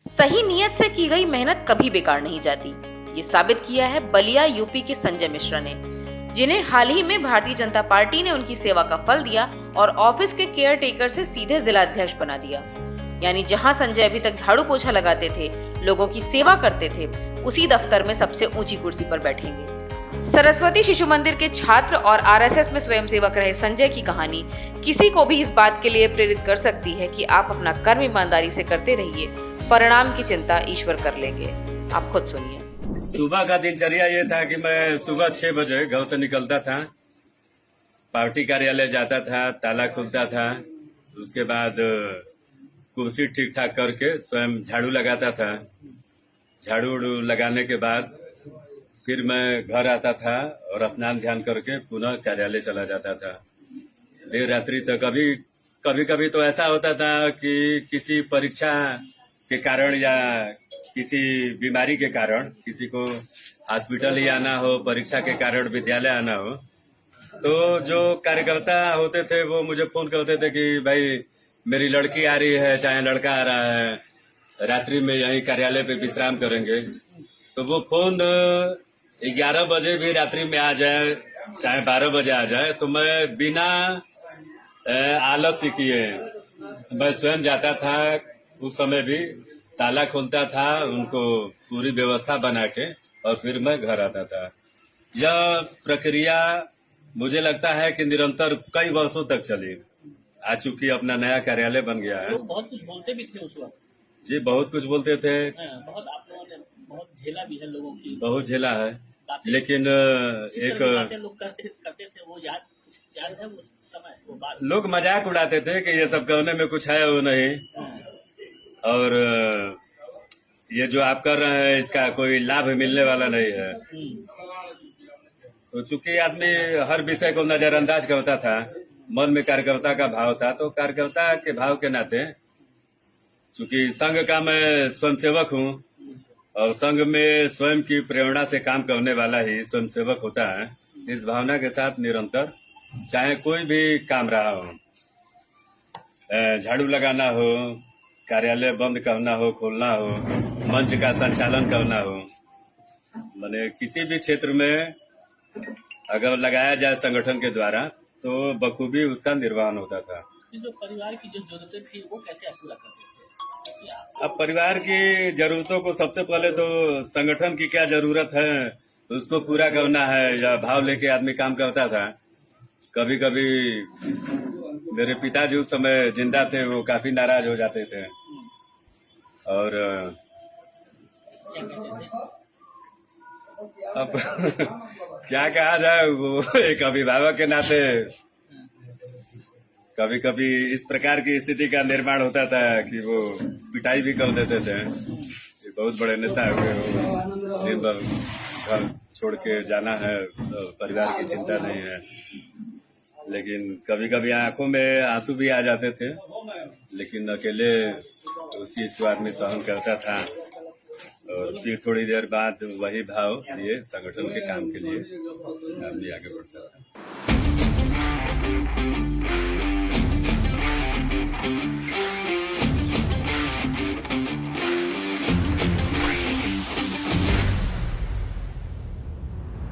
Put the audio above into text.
सही नियत से की गई मेहनत कभी बेकार नहीं जाती। ये साबित किया है बलिया यूपी के संजय मिश्रा ने, जिन्हें हाल ही में भारतीय जनता पार्टी ने उनकी सेवा का फल दिया और ऑफिस के केयर टेकर से सीधे जिला अध्यक्ष बना दिया। यानी जहां संजय अभी तक झाड़ू पोछा लगाते थे, लोगों की सेवा करते थे, उसी दफ्तर में सबसे ऊंची कुर्सी पर बैठेंगे। सरस्वती शिशु मंदिर के छात्र और आरएसएस में स्वयंसेवक रहे संजय की कहानी किसी को भी इस बात के लिए प्रेरित कर सकती है कि आप अपना कर्म ईमानदारी से करते रहिए, परिणाम की चिंता ईश्वर कर लेंगे। आप खुद सुनिए। सुबह का दिनचर्या ये था कि मैं सुबह 6 बजे घर से निकलता था, पार्टी कार्यालय जाता था, ताला खुलता था, उसके बाद कुर्सी ठीक ठाक करके स्वयं झाड़ू लगाता था। झाड़ू लगाने के बाद फिर मैं घर आता था और स्नान ध्यान करके पुनः कार्यालय चला जाता था देर रात्रि तक। कभी कभी तो ऐसा होता था कि किसी परीक्षा के कारण या किसी बीमारी के कारण किसी को हॉस्पिटल ही आना हो, परीक्षा के कारण विद्यालय आना हो, तो जो कार्यकर्ता होते थे वो मुझे फोन करते थे कि भाई मेरी लड़की आ रही है, चाहे लड़का आ रहा है, रात्रि में यहीं कार्यालय पे विश्राम करेंगे। तो वो फोन 11 बजे भी रात्रि में आ जाए, चाहे 12 बजे आ जाए, तो मैं बिना आलस्य किए मैं स्वयं जाता था। उस समय भी ताला खोलता था, उनको पूरी व्यवस्था बना के, और फिर मैं घर आता था। यह प्रक्रिया मुझे लगता है कि निरंतर कई वर्षों तक चली। आज चूंकि अपना नया कार्यालय बन गया है। लोग बहुत कुछ बोलते भी थे उस वक्त। जी, बहुत कुछ बोलते थे। बहुत आप लोगों ने बहुत झेला भी है लोगों की। बहुत झेला है, लेकिन एक लोग करते थे, वो याद है उस समय वो बात। लोग मजाक उड़ाते थे कि ये सब करने में कुछ है वो नहीं, और ये जो आप कर रहे हैं इसका कोई लाभ मिलने वाला नहीं है। तो चूंकि आदमी हर विषय को नजरअंदाज करता था, मन में कार्यकर्ता का भाव था, तो कार्यकर्ता के भाव के नाते, चूंकि संघ का मैं स्वयंसेवक हूँ और संघ में स्वयं की प्रेरणा से काम करने वाला ही स्वयंसेवक होता है, इस भावना के साथ निरंतर चाहे कोई भी काम रहा हो, झाड़ू लगाना हो, कार्यालय बंद करना हो, खोलना हो, मंच का संचालन करना हो, माने किसी भी क्षेत्र में अगर लगाया जाए संगठन के द्वारा तो बखूबी उसका निर्वहन होता था। जो परिवार की जो जरूरतें थी वो कैसे आप पूरा करते थे? अब परिवार की जरूरतों को सबसे पहले तो संगठन की क्या जरूरत है उसको पूरा करना है, या भाव लेके आदमी काम करता था। कभी कभी मेरे पिताजी उस समय जिंदा थे, वो काफी नाराज हो जाते थे और अब क्या कहा जाए, वो एक अभिभावक के नाते कभी कभी इस प्रकार की स्थिति का निर्माण होता था कि वो पिटाई भी कर देते थे। ये बहुत बड़े नेता हुए, दिन भर घर छोड़ के जाना है, तो परिवार की चिंता नहीं है। लेकिन कभी कभी आंखों में आंसू भी आ जाते थे, लेकिन अकेले उस चीज को आदमी सहन करता था और फिर थोड़ी देर बाद वही भाव लिए संगठन के काम के लिए आदमी आगे बढ़ता था।